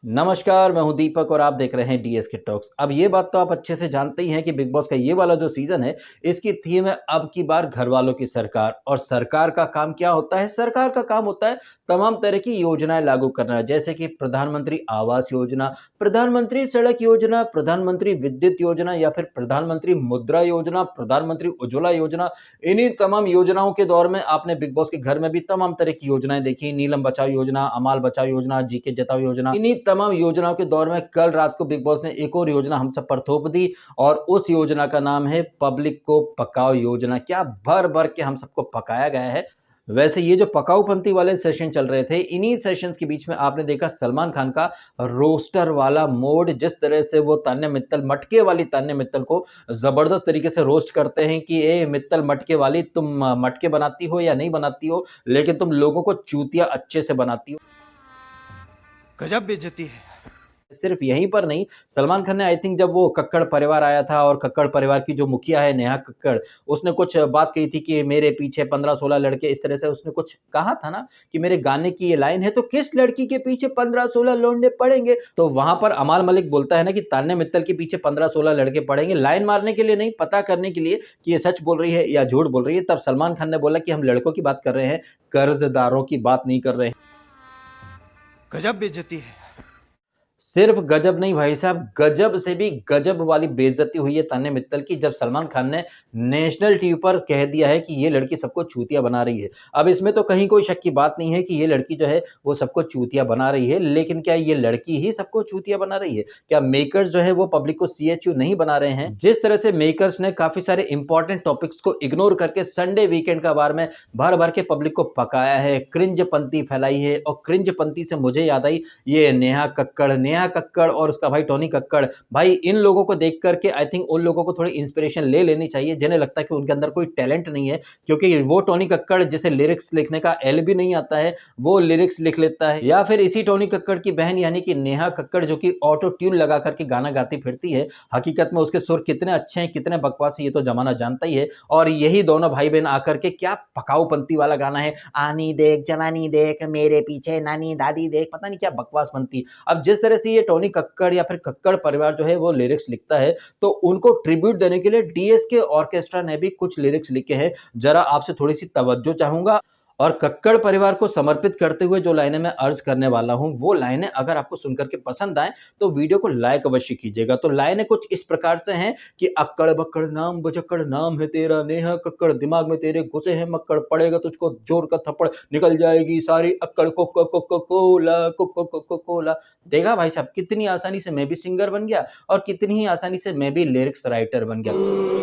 नमस्कार, मैं हूं दीपक और आप देख रहे हैं डीएसके टॉक्स। अब ये बात तो आप अच्छे से जानते ही हैं कि बिग बॉस का ये वाला जो सीज़न है, इसकी थीम है अब की बार घरवालों की सरकार। और सरकार का काम क्या होता है? सरकार का काम होता है तमाम तरह की योजनाएँ लागू करना, जैसे कि प्रधानमंत्री आवास योजना, प्रधानमंत्री सड़क योजना, प्रधानमंत्री विद्युत योजना या फिर प्रधानमंत्री मुद्रा योजना, प्रधानमंत्री उज्ज्वला योजना। इन्हीं तमाम योजनाओं के दौर में आपने बिग बॉस के घर में भी तमाम तरह की योजनाएँ देखी, नीलम बचाओ योजना, अमाल बचाओ योजना, जीके जिताओ योजना। इन्हीं तमाम योजनाओं के दौर में कल रात को बिग बॉस ने एक और योजना हम सब पर थोप दी और उस योजना का नाम है पब्लिक को पकाओ योजना। क्या भर-भर के हम सबको पकाया गया है। वैसे ये जो पकाऊपंती वाले सेशन चल रहे थे, इन्हीं सेशंस के बीच में आपने देखा सलमान खान का रोस्टर वाला मोड, जिस तरह से वो तान्या मित्तल, मटके वाली तान्या मित्तल को ज़बरदस्त तरीके से रोस्ट करते हैं कि ए मित्तल मटके वाली, तुम मटके बनाती हो या नहीं बनाती हो, लेकिन तुम लोगों को चूतिया अच्छे से बनाती हो। गजब बेइज्जती है। सिर्फ यहीं पर नहीं, सलमान खान ने आई थिंक जब वो कक्कड़ परिवार आया था और कक्कड़ परिवार की जो मुखिया है नेहा कक्कड़, उसने कुछ बात कही थी कि मेरे पीछे 15-16 लड़के, इस तरह से उसने कुछ कहा था ना कि मेरे गाने की ये लाइन है तो किस लड़की के पीछे 15-16 लौंडे पड़ेंगे? तो वहाँ पर अमाल मलिक बोलता है ना कि तान्या मित्तल के पीछे 15-16 लड़के पड़ेंगे, लाइन मारने के लिए नहीं, पता करने के लिए कि ये सच बोल रही है या झूठ बोल रही है। तब सलमान खान ने बोला कि हम लड़कों की बात कर रहे हैं, कर्ज़दारों की बात नहीं कर रहे हैं। गजब बेइज्जती है। सिर्फ गजब नहीं भाई साहब, गजब से भी गजब वाली बेइज्जती हुई है तान्या मित्तल की, जब सलमान खान ने नेशनल टीवी पर कह दिया है कि ये लड़की सबको चूतिया बना रही है। अब इसमें तो कहीं कोई शक की बात नहीं है कि ये लड़की जो है वो सबको चूतिया बना रही है, लेकिन क्या ये लड़की ही सबको चूतिया बना रही है? क्या मेकर्स जो है वो पब्लिक को सीएचयू नहीं बना रहे हैं? जिस तरह से मेकर्स ने काफ़ी सारे इंपॉर्टेंट टॉपिक्स को इग्नोर करके संडे वीकेंड का बार में भर-भर के पब्लिक को पकाया है, क्रिंजपंती फैलाई है और क्रिंजपंती से मुझे याद आई ये नेहा कक्कड़ और उसका भाई टोनी कक्कड़। भाई इन लोगों को देख कर के आई थिंक उन लोगों को थोड़ी इंस्पिरेशन ले लेनी चाहिए जिन्हें लगता है कि उनके अंदर कोई टैलेंट नहीं है, क्योंकि वो टोनी कक्कड़ जिसे लिरिक्स लिखने का एल भी नहीं आता है, वो लिरिक्स लिख लेता है। या फिर इसी टोनी कक्कड़ की बहन यानी कि नेहा कक्कड़ जो कि ऑटो ट्यून लगा करके गाना गाती फिरती है, हकीकत में उसके सुर कितने अच्छे हैं, कितने बकवास है, ये तो जमाना जानता ही है। और यही दोनों भाई बहन आकर के क्या पकाऊपंती वाला गाना है, आनी देख जवानी देख मेरे पीछे नानी दादी देख, पता नहीं क्या बकवास बनती। अब जिस तरह से ये टोनी कक्कड़ या फिर कक्कड़ परिवार जो है वो लिरिक्स लिखता है, तो उनको ट्रिब्यूट देने के लिए डीएसके ऑर्केस्ट्रा ने भी कुछ लिरिक्स लिखे हैं। जरा आपसे थोड़ी सी तवज्जो चाहूंगा और कक्कड़ परिवार को समर्पित करते हुए जो लाइनें मैं अर्ज करने वाला हूं, वो लाइनें अगर आपको सुनकर के पसंद आए तो वीडियो को लाइक अवश्य कीजिएगा। तो लाइनें कुछ इस प्रकार से हैं कि अक्कड़ बक्कड़ नाम बजक्कड़ नाम है तेरा नेहा कक्कड़, दिमाग में तेरे घुसे हैं मक्कड़, पड़ेगा तुझको जोर का थप्पड़, निकल जाएगी सारी अक्कड़, coco coco cola coco coco cola. देखा भाई साहब, कितनी आसानी से मैं भी सिंगर बन गया और कितनी ही आसानी से मैं भी लिरिक्स राइटर बन गया।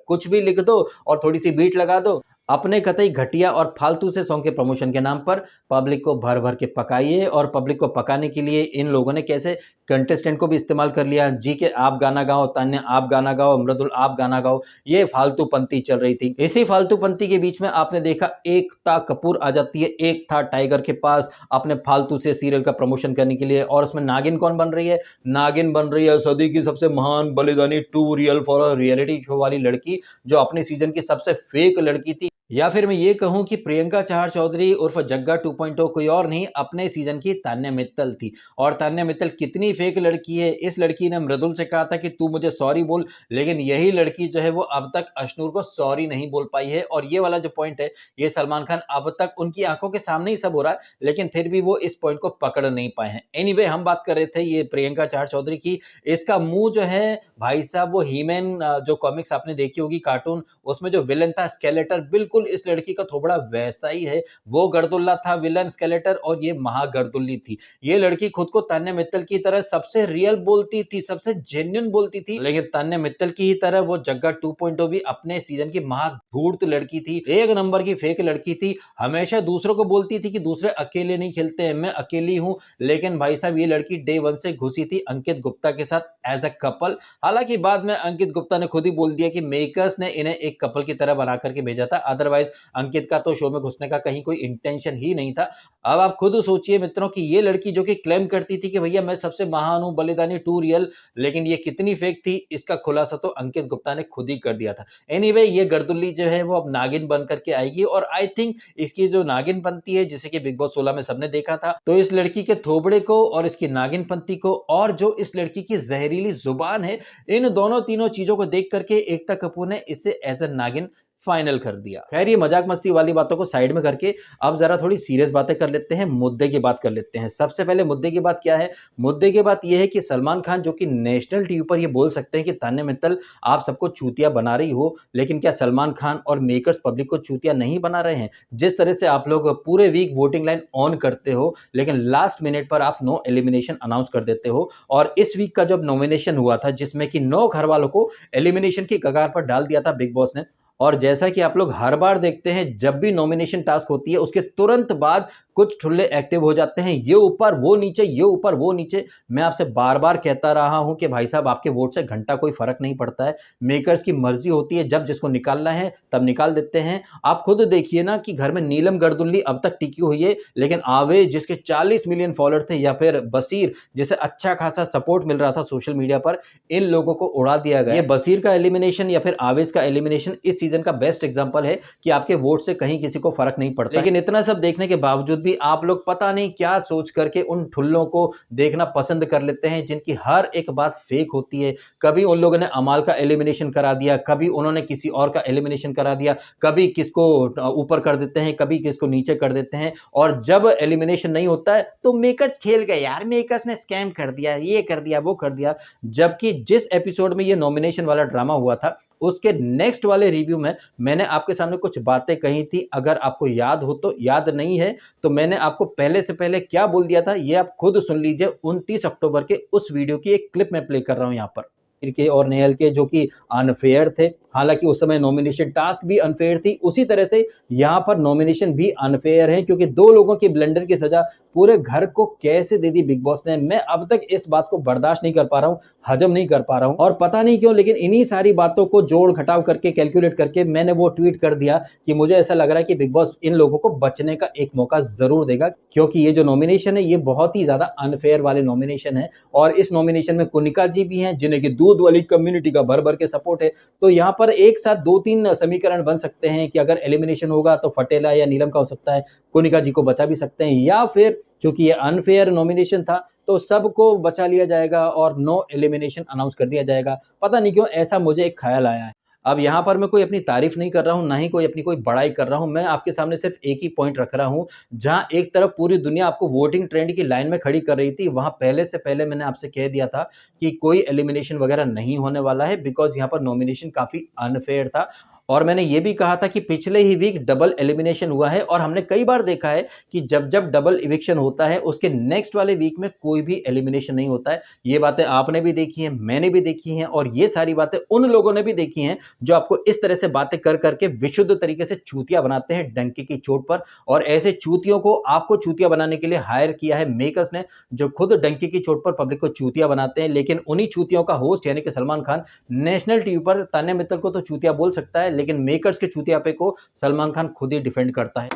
कुछ भी लिख दो और थोड़ी सी बीट लगा दो, अपने कतई घटिया और फालतू से सॉन्ग के प्रमोशन के नाम पर पब्लिक को भर भर के पकाइए। और पब्लिक को पकाने के लिए इन लोगों ने कैसे कंटेस्टेंट को भी इस्तेमाल कर लिया, जी के आप गाना गाओ, तान्या आप गाना गाओ, मृदुल आप गाना गाओ, ये फालतू पंती चल रही थी। इसी फालतू पंती के बीच में आपने देखा एकता कपूर आ जाती है एक था टाइगर के पास अपने फालतू से सीरियल का प्रमोशन करने के लिए, और उसमें नागिन कौन बन रही है? नागिन बन रही है सदी की सबसे महान बलिदानी too real for a reality show वाली लड़की, जो अपनी सीजन की सबसे फेक लड़की थी। या फिर मैं ये कहूँ कि प्रियंका चहार चौधरी उर्फ जग्गा 2.0 कोई और नहीं, अपने सीजन की तान्या मित्तल थी। और तान्या मित्तल कितनी फेक लड़की है, इस लड़की ने मृदुल से कहा था कि तू मुझे सॉरी बोल, लेकिन यही लड़की जो है वो अब तक अशनूर को सॉरी नहीं बोल पाई है। और ये वाला जो पॉइंट है, ये सलमान खान अब तक उनकी आंखों के सामने ही सब हो रहा है, लेकिन फिर भी वो इस पॉइंट को पकड़ नहीं पाए हैं। एनीवे, हम बात कर रहे थे ये प्रियंका चहार चौधरी की। इसका मुंह जो है भाई साहब, वो हीमैन जो कॉमिक्स आपने देखी होगी कार्टून, उसमें जो विलन था स्केलेटर, बिल्कुल इस लड़की का थोबड़ा वैसा ही है। वो गर्दुल्ला था विलन स्केलेटर और ये महागर्दुल्ली थी। ये लड़की खुद को तान्या मित्तल की तरह सबसे रियल बोलती थी, सबसे जेन्युइन बोलती थी, लेकिन तान्या मित्तल की ही तरह वो जग्गा 2.0 भी अपने सीजन की महाधूर्त लड़की थी, एक नंबर की फेक लड़की थी। हमेशा दूसरों को बोलती थी कि दूसरे अकेले नहीं खेलते हैं, मैं अकेली हूं। लेकिन भाई साहब, ये लड़की डे 1 से घुसी थी अंकित गुप्ता के साथ एज अ कपल। हालांकि बाद में अंकित गुप्ता ने खुद ही बोल दिया कि मेकर्स ने इन्हें एक कपल की तरह बना करके भेजा था, अदरवाइज अदरवाइज अंकित का तो शो में घुसने का कहीं कोई इंटेंशन ही नहीं था। अब आप खुद सोचिए मित्रों कि ये लड़की जो कि क्लेम करती थी कि भैया मैं सबसे महान हूं, बलिदानी टू रियल, लेकिन ये कितनी फेक थी इसका खुलासा तो अंकित गुप्ता ने खुद ही कर दिया था। एनीवे ये गर्दुल्ली जो है वो अब नागिन बन करके आएगी और आई थिंक इसकी जो नागिन पंती है जिसे कि बिग बॉस 16 में सबने देखा था, तो इस लड़की के थोबड़े को और इसकी नागिन पंती को और जो इस लड़की की जहरीली जुबान है, इन दोनों तीनों चीजों को देख करके एकता कपूर ने इसे एज ए नागिन फाइनल कर दिया। खैर ये मजाक मस्ती वाली बातों को साइड में करके अब जरा थोड़ी सीरियस बातें कर लेते हैं, मुद्दे की बात कर लेते हैं। सबसे पहले मुद्दे की बात क्या है? मुद्दे की बात यह है कि सलमान खान जो कि नेशनल टीवी पर ये बोल सकते हैं कि तान्या मित्तल आप सबको चूतिया बना रही हो, लेकिन क्या सलमान खान और मेकर्स पब्लिक को चूतिया नहीं बना रहे हैं? जिस तरह से आप लोग पूरे वीक वोटिंग लाइन ऑन करते हो लेकिन लास्ट मिनट पर आप नो एलिमिनेशन अनाउंस कर देते हो, और इस वीक का जब नॉमिनेशन हुआ था जिसमें कि 9 घर वालों को एलिमिनेशन की कगार पर डाल दिया था बिग बॉस ने, और जैसा कि आप लोग हर बार देखते हैं जब भी नॉमिनेशन टास्क होती है उसके तुरंत बाद कुछ ठुल्ले एक्टिव हो जाते हैं, ये ऊपर वो नीचे, ये ऊपर वो नीचे। मैं आपसे बार बार कहता रहा हूं कि भाई साहब आपके वोट से घंटा कोई फर्क नहीं पड़ता है, मेकर्स की मर्जी होती है, जब जिसको निकालना है तब निकाल देते हैं। आप खुद देखिए ना कि घर में नीलम गर्दुल्ली अब तक टिकी हुई है, लेकिन आवेश जिसके 40 मिलियन फॉलोअर थे या फिर बसीर जिसे अच्छा खासा सपोर्ट मिल रहा था सोशल मीडिया पर, इन लोगों को उड़ा दिया गया। ये बसीर का एलिमिनेशन या फिर आवेश का एलिमिनेशन इस सीजन का बेस्ट एग्जांपल है कि आपके वोट से कहीं किसी को फर्क नहीं पड़ता। लेकिन इतना सब देखने के बावजूद भी आप लोग पता नहीं क्या सोच करके उन ठुल्लों को देखना पसंद कर लेते हैं जिनकी हर एक बात फेक होती है। कभी उन लोगों ने अमाल का एलिमिनेशन करा दिया, कभी उन्होंने किसी और का एलिमिनेशन करा दिया, कभी किसको ऊपर कर देते हैं, कभी किसको नीचे कर देते हैं, और जब एलिमिनेशन नहीं होता है तो मेकर्स खेल गए यार, मेकर्स ने स्कैम कर दिया, ये कर दिया, वो कर दिया। जबकि जिस एपिसोड में ये नॉमिनेशन वाला ड्रामा हुआ था उसके नेक्स्ट वाले रिव्यू में मैंने आपके सामने कुछ बातें कही थी, अगर आपको याद हो तो। याद नहीं है तो मैंने आपको पहले से पहले क्या बोल दिया था ये आप खुद सुन लीजिए। 29 अक्टूबर के उस वीडियो की एक क्लिप मैं प्ले कर रहा हूं यहां पर के और नेहल के, जो कि अनफेयर थे। हालांकि उस समय नॉमिनेशन टास्क भी अनफेयर थी, उसी तरह से यहां पर नॉमिनेशन भी अनफेयर है, क्योंकि 2 लोगों की ब्लंडर की सजा पूरे घर को कैसे दे दी बिग बॉस ने। मैं अब तक इस बात को बर्दाश्त नहीं कर पा रहा हूं, हजम नहीं कर पा रहा हूं, और पता नहीं क्यों लेकिन इन्हीं सारी बातों को जोड़ घटाव करके कैलकुलेट करके मैंने वो ट्वीट कर दिया कि मुझे ऐसा लग रहा है कि बिग बॉस इन लोगों को बचने का एक मौका जरूर देगा, क्योंकि ये जो नॉमिनेशन है ये बहुत ही ज्यादा अनफेयर वाले नॉमिनेशन है। और इस नॉमिनेशन में कुनिका जी भी हैं जिन्हें कि दूध वाली कम्युनिटी का भर भर के सपोर्ट है। तो यहाँ पर एक साथ 2-3 समीकरण बन सकते हैं कि अगर एलिमिनेशन होगा तो फटेला या नीलम का हो सकता है, कुनिका जी को बचा भी सकते हैं, या फिर चूंकि ये अनफेयर नॉमिनेशन था तो सबको बचा लिया जाएगा और नो एलिमिनेशन अनाउंस कर दिया जाएगा। पता नहीं क्यों ऐसा मुझे एक ख्याल आया है। अब यहाँ पर मैं कोई अपनी तारीफ नहीं कर रहा हूँ, ना ही कोई अपनी कोई बड़ाई कर रहा हूँ। मैं आपके सामने सिर्फ एक ही पॉइंट रख रहा हूँ, जहाँ एक तरफ पूरी दुनिया आपको वोटिंग ट्रेंड की लाइन में खड़ी कर रही थी, वहाँ पहले से पहले मैंने आपसे कह दिया था कि कोई एलिमिनेशन वगैरह नहीं होने वाला है, बिकॉज यहाँ पर नॉमिनेशन काफी अनफेयर था। और मैंने ये भी कहा था कि पिछले ही वीक डबल एलिमिनेशन हुआ है, और हमने कई बार देखा है कि जब जब डबल इविक्शन होता है उसके नेक्स्ट वाले वीक में कोई भी एलिमिनेशन नहीं होता है। ये बातें आपने भी देखी हैं, मैंने भी देखी हैं, और ये सारी बातें उन लोगों ने भी देखी हैं जो आपको इस तरह से बातें कर करके विशुद्ध तरीके से चूतिया बनाते हैं डंकी की चोट पर। और ऐसे चूतियों को आपको चूतिया बनाने के लिए हायर किया है मेकर्स ने, जो खुद डंकी की चोट पर पब्लिक को चूतिया बनाते हैं। लेकिन उन्हीं चूतियों का होस्ट यानी कि सलमान खान नेशनल टीवी पर तान्या मित्तल को तो चूतिया बोल सकता है, लेकिन मेकर्स के चूतियापे को सलमान खान खुद ही डिफेंड करता है।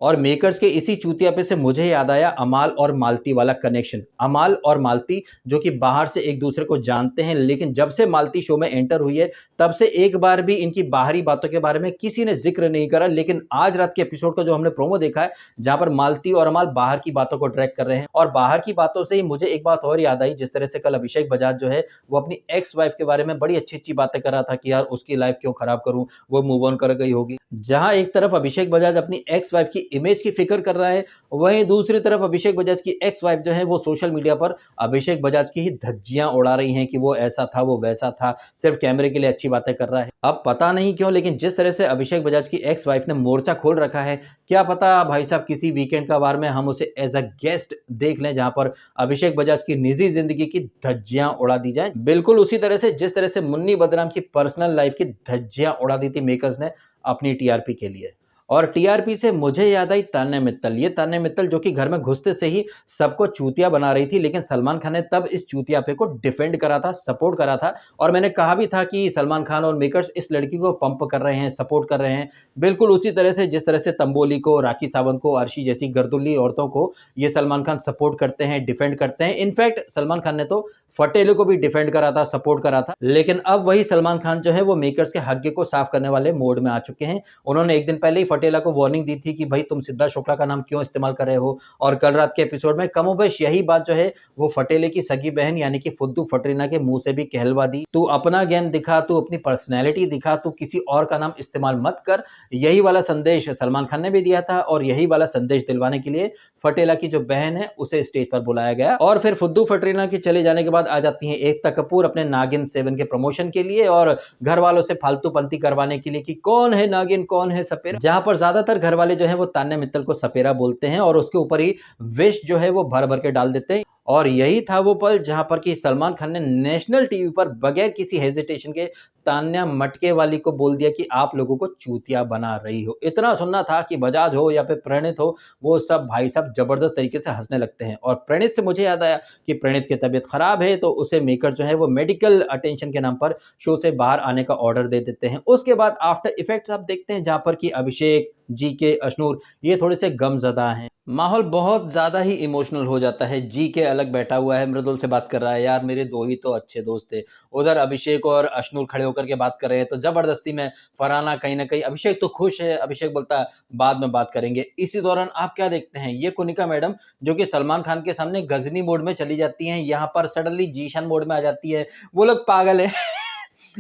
और मेकर्स के इसी चूतियापे से मुझे याद आया अमाल और मालती वाला कनेक्शन। अमाल और मालती जो कि बाहर से एक दूसरे को जानते हैं, लेकिन जब से मालती शो में एंटर हुई है तब से एक बार भी इनकी बाहरी बातों के बारे में किसी ने जिक्र नहीं करा। लेकिन आज रात के एपिसोड का जो हमने प्रोमो देखा है, जहां पर मालती और अमाल बाहर की बातों को ट्रैक कर रहे हैं, और बाहर की बातों से ही मुझे एक बात और याद आई, जिस तरह से कल अभिषेक बजाज जो है वो अपनी एक्स वाइफ के बारे में बड़ी अच्छी अच्छी बातें कर रहा था कि यार उसकी लाइफ क्यों खराब करूं, वो मूव ऑन कर गई होगी। जहां एक तरफ अभिषेक बजाज अपनी एक्स वाइफ की इमेज की फिक्र कर रहा है, वहीं दूसरी तरफ अभिषेक बजाज की एक्स वाइफ जो है वो सोशल मीडिया पर अभिषेक बजाज की ही धज्जियां उड़ा रही हैं कि वो ऐसा था, वो वैसा था, सिर्फ कैमरे के लिए अच्छी बातें कर रहा है। अब पता नहीं क्यों लेकिन जिस तरह से अभिषेक बजाज की एक्स वाइफ ने मोर्चा खोल रखा है, क्या पता भाई साहब किसी वीकेंड का वार में हम उसे एज अ गेस्ट देख लें, जहां पर अभिषेक बजाज की निजी जिंदगी की धज्जियां उड़ा दी जाए, बिल्कुल उसी तरह से जिस तरह से मुन्नी बदनाम की पर्सनल लाइफ की धज्जियां उड़ा दी थी मेकर्स ने अपनी टीआरपी के लिए। और टीआरपी से मुझे याद आई तान्या मित्तल। ये तान्या मित्तल जो कि घर में घुसते से ही सबको चूतिया बना रही थी, लेकिन सलमान खान ने तब इस चूतियापे को डिफेंड करा था, सपोर्ट करा था। और मैंने कहा भी था कि सलमान खान और मेकर्स इस लड़की को पंप कर रहे हैं, सपोर्ट कर रहे हैं। बिल्कुल उसी तरह से जिस तरह से तंबोली को, राखी सावंत को, अर्शी जैसी गर्दुल्ली औरतों को ये सलमान खान सपोर्ट करते हैं, डिफेंड करते हैं। इनफैक्ट सलमान खान ने तो फटेले को भी डिफेंड करा था, सपोर्ट करा था। लेकिन अब वही सलमान खान जो है वो मेकर्स के हग्गे को साफ करने वाले मोड में आ चुके हैं। उन्होंने एक दिन पहले ही फटेला को वार्निंग दी थी कि भाई तुम सिद्धार्थ शुक्ला का नाम क्यों इस्तेमाल कर रहे हो। और कल रात के एपिसोड में कमोबेश यही बात जो है वो फटेले की सगी बहन यानी कि फुद्दू फटरीना के मुंह से भी कहलवा दी। तू अपना गेम दिखा, तू अपनी पर्सनैलिटी दिखा, तू किसी और का नाम इस्तेमाल मत कर। यही वाला संदेश सलमान खान ने भी दिया था और यही वाला संदेश दिलवाने के लिए फटेला की जो बहन है उसे स्टेज पर बुलाया गया। और फिर फुद्दू फटरीना के चले जाने के बाद आ जाती है एकता कपूर अपने नागिन 7 के प्रमोशन के लिए और घर वालों से फालतू पंती करवाने के लिए कि कौन है नागिन, कौन है सपेरा। जहां पर ज्यादातर घर वाले जो है वो तान्या मित्तल को सपेरा बोलते हैं और उसके ऊपर ही विष जो है वो भर भर के डाल देते हैं। और यही था वो पल जहां पर कि सलमान खान ने नेशनल टीवी पर बगैर किसी हेजिटेशन के तान्या मटके वाली को बोल दिया कि आप लोगों को चूतिया बना रही हो। इतना सुनना था कि बजाज हो या फिर प्रणीत हो, वो सब भाई साहब जबरदस्त तरीके से हंसने लगते हैं। और प्रणीत से मुझे याद आया कि प्रणीत की तबीयत खराब है तो उसे मेकर जो है वो मेडिकल अटेंशन के नाम पर शो से बाहर आने का ऑर्डर दे देते हैं। उसके बाद आफ्टर इफेक्ट्स आप देखते हैं जहां पर कि अभिषेक, जीके, अश्नूर ये थोड़े से गमज़दा हैं। माहौल बहुत ज़्यादा ही इमोशनल हो जाता है। जीके अलग बैठा हुआ है, मृदुल से बात कर रहा है, यार मेरे 2 ही तो अच्छे दोस्त थे। उधर अभिषेक और अश्नूर खड़े होकर के बात कर रहे हैं तो ज़बरदस्ती में फरहाना कहीं न कहीं, अभिषेक तो खुश है, अभिषेक बोलता है बाद में बात करेंगे। इसी दौरान आप क्या देखते हैं, ये कुनिका मैडम जो कि सलमान खान के सामने गज़नी मोड में चली जाती हैं, यहाँ पर सडनली जीशान मोड में आ जाती है। वो लोग पागल हैं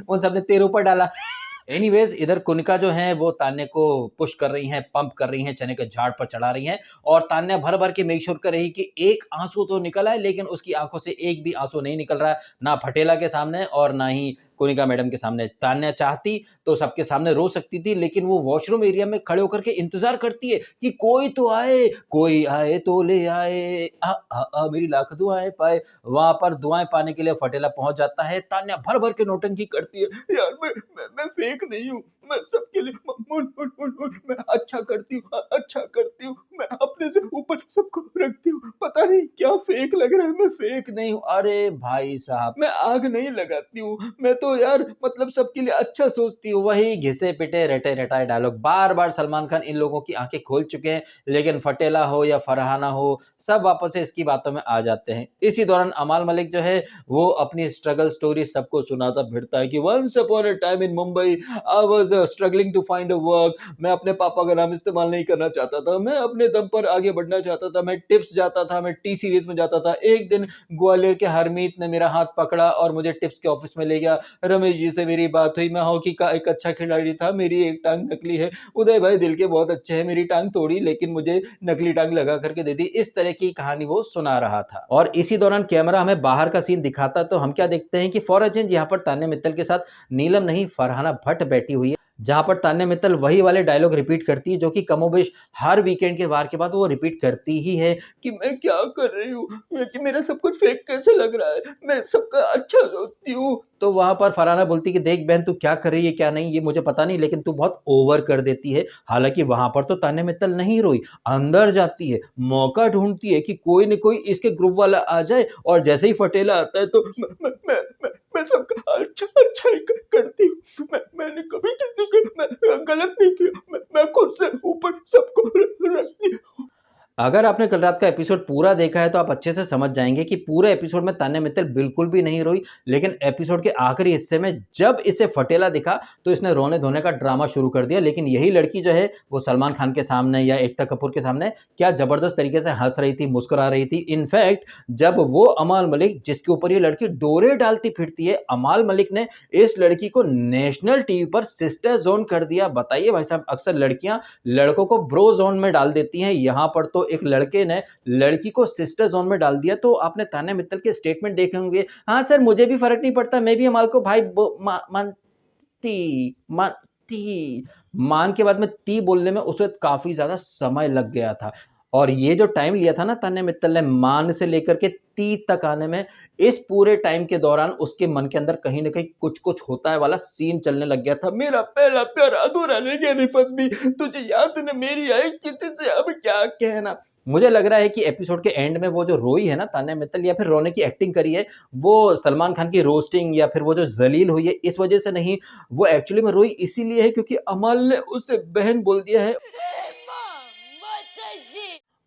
उन सब ने तेरे ऊपर डाला। एनीवेज इधर कुनिका जो है वो तान्या को पुश कर रही हैं, पंप कर रही हैं, चने के झाड़ पर चढ़ा रही हैं और तान्या भर भर के मेक श्योर कर रही कि एक आंसू तो निकल आए, लेकिन उसकी आंखों से एक भी आंसू नहीं निकल रहा है, ना फटेला के सामने और ना ही कुनिका मैडम के सामने। तान्या चाहती तो सबके सामने रो सकती थी, लेकिन वो वॉशरूम एरिया में खड़े होकर के इंतजार करती है कि कोई आए तो ले आए, मेरी लाख दुआएं पाए। वहां पर दुआएं पाने के लिए फटेला पहुंच जाता है। तान्या भर भर के नौटंकी करती है, यार मैं फेक नहीं हूँ, मैं सबके लिए मैं अच्छा करती हूँ, अच्छा करती हूँ, मैं अपने से ऊपर सबको रखती हूँ, पता नहीं क्या फेक लग रहा है, मैं फेक नहीं हूँ। अरे भाई साहब, मैं आग नहीं लगाती हूँ, मैं तो यार मतलब सबके लिए अच्छा सोचती हूँ। वही घिसे पिटे रटे रटाए डायलॉग बार बार सलमान खान इन लोगों की आंखें खोल चुके हैं, लेकिन फटेला हो या फरहाना हो सब वापस से इसकी बातों में आ जाते हैं। इसी दौरान अमाल मलिक जो है वो अपनी स्ट्रगल स्टोरी सबको सुनाता फिरता है कि once upon a time in Mumbai I was struggling to find a work. मैं अपने पापा का नाम इस्तेमाल नहीं करना चाहता था, मैं अपने दम पर आगे बढ़ना चाहता था, मैं टिप्स जाता था, मैं टी सीरीज में जाता था। एक दिन ग्वालियर के हरमीत ने मेरा हाथ पकड़ा और मुझे टिप्स के ऑफिस में ले गया। रमेश जी से मेरी बात हुई, मैं हॉकी का एक अच्छा खिलाड़ी था, मेरी एक टांग नकली है, उदय भाई दिल के बहुत अच्छे हैं, मेरी टांग तोड़ी लेकिन मुझे नकली टांग लगा करके दे दी। इस तरह की कहानी वो सुना रहा था। और इसी दौरान कैमरा हमें बाहर का सीन दिखाता तो हम क्या देखते हैं कि फॉर अ चेंज यहाँ पर तान्या मित्तल के साथ नीलम नहीं फरहाना भट्ट बैठी हुई है, जहां पर तान्या मित्तल वही वाले डायलॉग रिपीट करती है जो कि कमोबेश हर वीकेंड के वार के बाद वो रिपीट करती ही है कि मैं क्या कर रही हूँ, कि मेरा सब कुछ फेक कैसे लग रहा है, मैं सबका अच्छा सोचती हूँ। तो वहां पर फरहाना बोलती कि देख बहन तू क्या कर रही है क्या नहीं ये मुझे पता नहीं, लेकिन तू बहुत ओवर कर देती है। हालांकि वहां पर तो तान्या मित्तल नहीं रोई, अंदर जाती है, मौका ढूंढती है कि कोई न कोई इसके ग्रुप वाला आ जाए और जैसे ही फटेला आता है तो मैं सबका अच्छा अच्छा ही करती हूँ, मैंने कभी किसी को मैं गलत नहीं किया, मैं खुद से ऊपर सबको रखती हूँ। अगर आपने कल रात का एपिसोड पूरा देखा है तो आप अच्छे से समझ जाएंगे कि पूरे एपिसोड में तान्या मित्तल बिल्कुल भी नहीं रोई, लेकिन एपिसोड के आखिरी हिस्से में जब इसे फटेला दिखा तो इसने रोने धोने का ड्रामा शुरू कर दिया। लेकिन यही लड़की जो है वो सलमान खान के सामने या एकता कपूर के सामने क्या जबरदस्त तरीके से हंस रही थी, मुस्कुरा रही थी। इनफैक्ट जब वो अमाल मलिक जिसके ऊपर ये लड़की डोरे डालती फिरती है, अमाल मलिक ने इस लड़की को नेशनल टीवी पर सिस्टर जोन कर दिया। बताइए भाई साहब, अक्सर लड़कियां लड़कों को ब्रो जोन में डाल देती हैं, यहां पर तो एक लड़के ने लड़की को सिस्टर जोन में डाल दिया। तो आपने तान्या मित्तल के स्टेटमेंट देखे होंगे, हाँ सर मुझे भी फर्क नहीं पड़ता, मैं भी अमाल को भाई मानती मान के बाद में ती बोलने में उसे काफी ज्यादा समय लग गया था। और ये जो टाइम लिया था ना तान्या मित्तल ने मान से लेकर के ती तक आने में, इस पूरे टाइम के दौरान उसके मन के अंदर कहीं न कहीं कुछ-कुछ होता है वाला सीन चलने लग गया था। मेरा पहला प्यार अधूरा रह गया रिफत भी, तुझे याद न मेरी आई किसी से अब क्या कहना। मुझे लग रहा है कि एपिसोड के एंड में वो जो रोई है ना तान्या मित्तल या फिर रोने की एक्टिंग करी है, वो सलमान खान की रोस्टिंग या फिर वो जो ज़लील हुई है इस वज़ह से नहीं, वो एक्चुअली में रोई इसीलिए है क्योंकि अमाल ने उसे बहन बोल दिया है।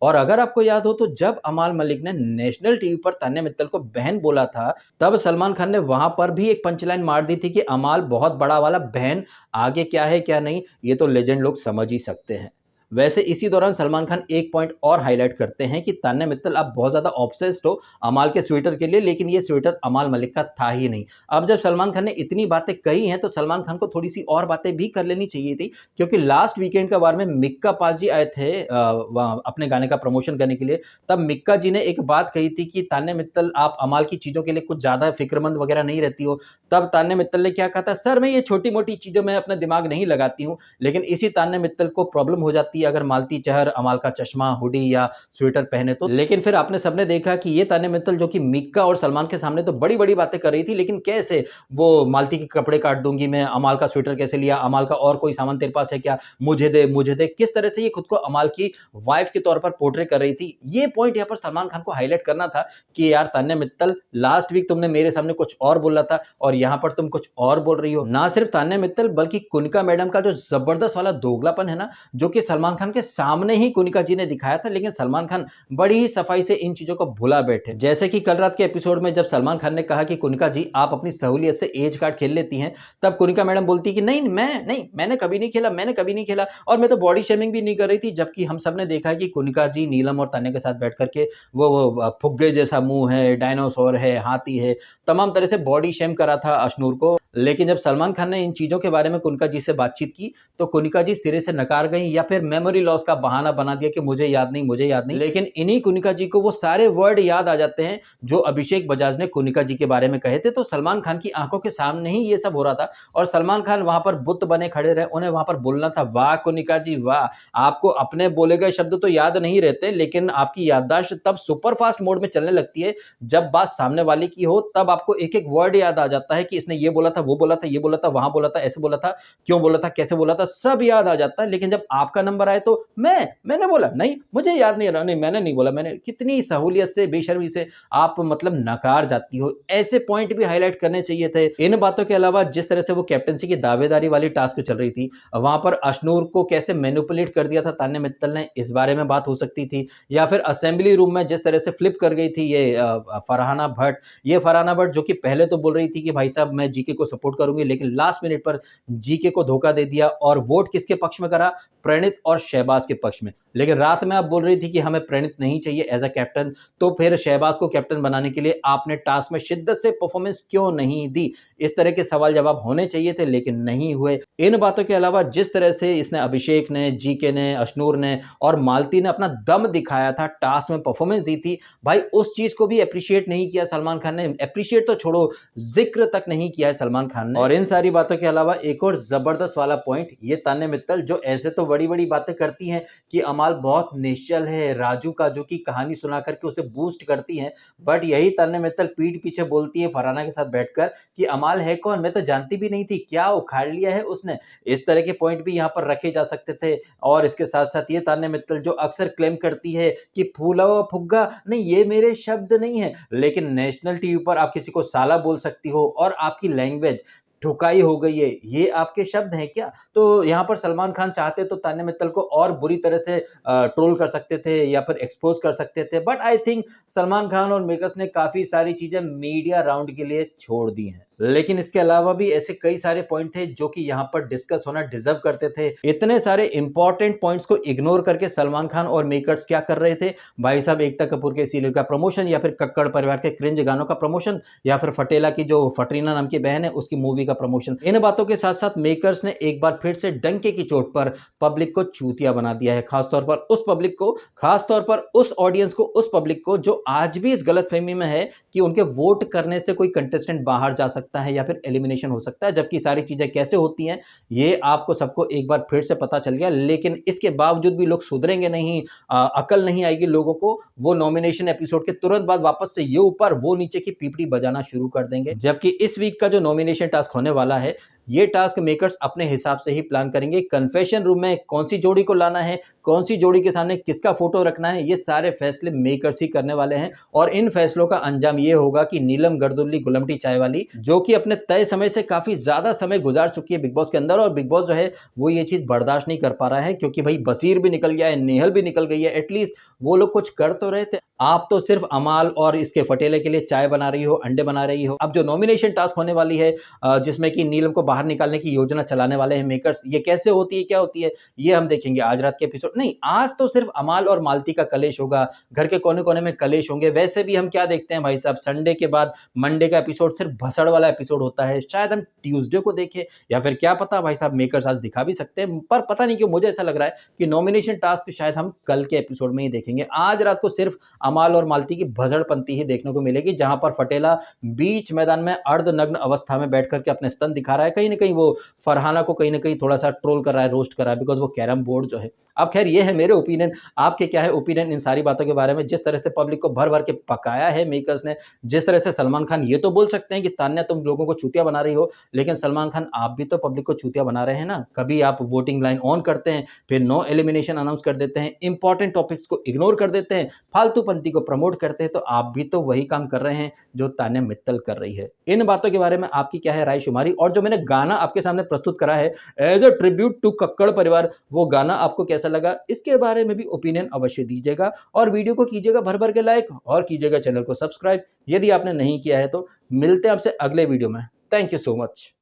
और अगर आपको याद हो तो जब अमाल मलिक ने नेशनल टीवी पर तान्या मित्तल को बहन बोला था, तब सलमान खान ने वहाँ पर भी एक पंच लाइन मार दी थी कि अमाल बहुत बड़ा वाला बहन, आगे क्या है क्या नहीं, ये तो लेजेंड लोग समझ ही सकते हैं। वैसे इसी दौरान सलमान खान एक पॉइंट और हाइलाइट करते हैं कि तान्या मित्तल आप बहुत ज़्यादा ऑब्सेस्ड हो अमाल के स्वेटर के लिए, लेकिन ये स्वेटर अमाल मलिक का था ही नहीं। अब जब सलमान खान ने इतनी बातें कही हैं, तो सलमान खान को थोड़ी-सी और बातें भी कर लेनी चाहिए थी, क्योंकि लास्ट वीकेंड के बारे में मिक्का पाजी आए थे वहाँ अपने गाने का प्रमोशन करने के लिए। तब मिक्का जी ने एक बात कही थी कि तान्या मित्तल आप अमाल की चीज़ों के लिए कुछ ज़्यादा फ़िक्रमंद वगैरह नहीं रहती हो। तब तान्या मित्तल ने क्या कहा था, "सर मैं ये छोटी-मोटी चीज़ों में अपना दिमाग नहीं लगाती हूँ।" लेकिन इसी तान्या मित्तल को प्रॉब्लम हो जाती है अगर मालती चहर अमाल का चश्मा, हुडी या स्वेटर पहने तो। लेकिन फिर आपने सबने देखा कि ये तान्या मित्तल जो कि मिक्का और सलमान के सामने तो बड़ी-बड़ी बातें कर रही थी, लेकिन कैसे वो मालती के कपड़े काट दूँगी मैं, अमाल का स्वेटर कैसे लिया, अमाल का और कोई सामान तेरे पास है क्या? मुझे दे, मुझे दे। किस तरह से ये खुद को अमाल की वाइफ़ के तौर पर पोर्ट्रे कर रही थी। ये पॉइंट यहाँ पर सलमान खान को हाइलाइट करना था कि यार तान्या मित्तल लास्ट वीक तुमने मेरे सामने कुछ और बोला था और यहाँ पर तुम कुछ और बोल रही हो। ना सिर्फ तान्या मित्तल बल्कि कुनिका मैडम का जो ज़बरदस्त वाला दोगलापन है ना, जो कि सलमान खान के सामने ही कुनिका जी ने दिखाया था, लेकिन सलमान खान बड़ी ही सफाई से इन चीज़ों को भुला बैठे। जैसे कि कल रात के एपिसोड में जब सलमान खान ने कहा कि कुनिका जी आप अपनी सहूलियत से एज कार्ड खेल लेती हैं, तब कुनिका मैडम बोलती कि नहीं, मैंने कभी नहीं खेला, मैंने कभी नहीं खेला और मैं तो बॉडी शेमिंग भी नहीं कर रही थी। जबकि हम सब ने देखा है कि कुनिका जी नीलम और तान्या के साथ बैठ कर के वो फुग्गे जैसा मुँह है, डायनासोर है, हाथी है, तमाम तरह से बॉडी शेम करा था अशनूर को। लेकिन जब सलमान खान ने इन चीज़ों के बारे में कुनिका जी से बातचीत की, तो कुनिका जी सिरे से नकार गईं या फिर मेमोरी लॉस का बहाना बना दिया कि मुझे याद नहीं, मुझे याद नहीं। लेकिन इन्हीं कुनिका जी को वो सारे वर्ड याद आ जाते हैं, जो अभिषेक बजाज ने कुनिका जी के बारे में कहे थे। तो सलमान खान की आँखों के सामने ही ये सब हो रहा था और सलमान खान वहाँ पर बुत बने खड़े रहे। उन्हें वहाँ पर बोलना था, वाह कुनिका जी वाह! आपको अपने बोले गए शब्द तो याद नहीं रहते, लेकिन आपकी याददाश्त तब सुपर फास्ट मोड में चलने लगती है, जब बात सामने वाले की हो, तब आपको एक-एक वर्ड याद आ जाता है कि इसने ये बोला था, वो बोला था, ये बोला था, वहाँ बोला था, ऐसे बोला था, क्यों बोला था, कैसे बोला था, सब याद आ जाता है। लेकिन जब आपका नंबर आए तो मैंने बोला, नहीं, मुझे याद नहीं रहा, नहीं मैंने नहीं बोला, मैंने कितनी सहूलियत से, बेशर्मी से आप मतलब नकार जाती हो। ऐसे पॉइंट भी हाइलाइट करने चाहिए थे। इन बातों के अलावा जिस तरह से वो कैप्टेंसी की दावेदारी वाली टास्क चल रही थी, वहाँ पर अशनूर को कैसे मैनिपुलेट कर दिया था तान्या मित्तल ने, इस बारे में बात हो सकती थी। या फिर असेंबली रूम में जिस तरह से फ्लिप कर गई थी ये फरहाना भट्ट। ये फरहाना भट्ट जो कि पहले तो बोल रही थी कि भाई साहब मैं जीके को सपोर्ट करूँगी, लेकिन लास्ट मिनट पर जीके को धोखा दे दिया और वोट किसके पक्ष में करा? प्रणीत और शहबाज के पक्ष में। लेकिन रात में आप बोल रही थी कि हमें प्रणीत नहीं चाहिए एज़ अ कैप्टन, तो फिर शहबाज को कैप्टन बनाने के लिए आपने टास्क में शिद्दत से परफॉर्मेंस क्यों नहीं दी? इस तरह के सवाल जवाब होने चाहिए थे, लेकिन नहीं हुए। इन बातों के अलावा जिस तरह से इसने अभिषेक ने, जीके ने, अशनूर ने और मालती ने अपना दम दिखाया था, टास्क में परफॉर्मेंस दी थी, भाई उस चीज़ को भी एप्रिशिएट नहीं किया सलमान खान ने। एप्रिशिएट तो छोड़ो, ज़िक्र तक नहीं किया है सलमान खान ने। और इन सारी बातों के अलावा एक और ज़बरदस्त वाला पॉइंट, ये तान्या मित्तल जो ऐसे तो बड़ी-बड़ी बातें करती हैं कि अमाल बहुत निश्चल है, राजू काजू की कहानी सुना कर के उसे बूस्ट करती हैं, बट यही तान्या मित्तल पीठ पीछे बोलती है फरहाना के साथ बैठकर कि अमाल है कौन? मैं तो जानती भी नहीं थी, क्या उखाड़ लिया है उसने? इस तरह के पॉइंट भी यहाँ पर रखे जा सकते थे। और इसके साथ-साथ ये तान्या मित्तल जो अक्सर क्लेम करती है कि फूला हुआ फुग्गा, नहीं ये मेरे शब्द नहीं है, लेकिन नेशनल टीवी पर आप किसी को साला बोल सकती हो और आपकी लैंग्वेज ठुकाई हो गई है, ये आपके शब्द हैं क्या? तो यहाँ पर सलमान खान चाहते तो तान्या मित्तल को और बुरी तरह से ट्रोल कर सकते थे या फिर एक्सपोज़ कर सकते थे, but I think Salman Khan और मेकर्स ने काफ़ी सारी चीज़ें मीडिया राउंड के लिए छोड़ दी हैं। लेकिन इसके अलावा भी ऐसे कई सारे पॉइंट थे जो कि यहाँ पर डिस्कस होना डिज़र्व करते थे। इतने सारे इम्पोर्टेंट पॉइंट्स को इग्नोर करके सलमान खान और मेकर्स क्या कर रहे थे? भाई साहब एकता कपूर के सीरियल का प्रमोशन या फिर कक्कड़ परिवार के क्रिंज गानों का प्रमोशन या फिर फटेला की जो फटरीना नाम की बहन है उसकी मूवी का प्रमोशन। इन बातों के साथ-साथ मेकर्स ने एक बार फिर से डंके की चोट पर पब्लिक को चूतिया बना दिया है। खासतौर पर उस पब्लिक को, खासतौर पर उस ऑडियंस को, उस पब्लिक को जो आज भी इस गलतफ़हमी में है कि उनके वोट करने से कोई कंटेस्टेंट बाहर जा सकता सकता है या फिर एलिमिनेशन हो सकता है, जबकि सारी चीज़ें कैसे होती हैं, ये आपको सबको एक बार फिर से पता चल गया। लेकिन इसके बावजूद भी लोग सुधरेंगे नहीं, अकल नहीं आएगी लोगों को, वो नॉमिनेशन एपिसोड के तुरंत बाद वापस से ये ऊपर, वो नीचे की पीपड़ी बजाना शुरू कर देंगे। जबकि इस वीक का जो नॉमिनेशन टास्क होने वाला है, ये टास्क मेकर्स अपने हिसाब से ही प्लान करेंगे। कन्फेशन रूम में कौन-सी जोड़ी को लाना है, कौन-सी जोड़ी के सामने किसका फ़ोटो रखना है, ये सारे फैसले मेकर्स ही करने वाले हैं और इन फैसलों का अंजाम ये होगा कि नीलम गर्दुल्ली गुलमटी चाय वाली, जो कि अपने तय समय से काफ़ी ज़्यादा समय गुज़ार चुकी है बिग बॉस के अंदर और बिग बॉस जो है, वो ये चीज़ बर्दाश्त नहीं कर पा रहा है क्योंकि भई बसीर भी निकल गया है, नेहल भी निकल गई है, एटलीस्ट वो लोग कुछ कर तो रहे थे। आप तो सिर्फ़ अमाल और इसके फटेले के लिए चाय बना रही हो, अंडे बना रही हो। अब जो नॉमिनेशन टास्क होने वाली है जिसमें कि नीलम को बाहर निकालने की योजना चलाने वाले हैं मेकर्स, ये कैसे होती है, क्या होती है, ये हम देखेंगे आज रात के एपिसोड नहीं, आज तो सिर्फ़ अमाल और मालती का कलेश होगा, घर के कोने-कोने में कलेश होंगे। वैसे भी हम क्या देखते हैं भाई साहब, संडे के बाद मंडे का एपिसोड सिर्फ़ भसड़ वाला एपिसोड होता है। शायद हम ट्यूसडे को देखें या फिर क्या पता भाई साहब मेकर्स आज दिखा भी सकते हैं, पर पता नहीं क्यों मुझे ऐसा लग रहा है कि नॉमिनेशन टास्क शायद हम कल के एपिसोड में ही देखेंगे। आज रात को सिर्फ़ अमाल और मालती की भसड़पंती ही देखने को मिलेगी, जहाँ पर फटेला बीच मैदान में अर्धनग्न अवस्था में बैठ कर के अपने स्तन दिखा रहा है। कहीं न कहीं वो फरहाना को कहीं न कहीं थोड़ा-सा ट्रोल कर रहा है, रोस्ट कर रहा है बिकॉज़ वो कैरम बोर्ड जो है। अब ख़ैर ये है मेरे ओपिनियन, आपके क्या है ओपिनियन इन सारी बातों के बारे में? जिस तरह से पब्लिक को भर-भर के पकाया है मेकर्स ने, जिस तरह से सलमान खान ये तो बोल सकते हैं कि तान्या तुम लोगों को चूतिया बना रही हो, लेकिन सलमान खान आप भी तो पब्लिक को चूतिया बना रहे हैं ना। कभी आप वोटिंग लाइन ऑन करते हैं, फिर नो एलिमिनेशन अनाउंस कर देते हैं, इंपॉर्टेंट टॉपिक्स को इग्नोर कर देते हैं, फालतूपंती को प्रमोट करते हैं, तो आप भी तो वही काम कर रहे हैं जो तान्या मित्तल कर रही है। इन बातों के बारे में आपकी क्या है राय शुमारी? और जो मैंने गाना आपके सामने प्रस्तुत करा है as a tribute to Kakkar परिवार, वो गाना आपको कैसा लगा? इसके बारे में भी ओपिनियन अवश्य दीजिएगा और वीडियो को कीजिएगा भर-भर के लाइक और कीजिएगा चैनल को सब्सक्राइब, यदि आपने नहीं किया है तो। मिलते हैं आपसे अगले वीडियो में। Thank you so much.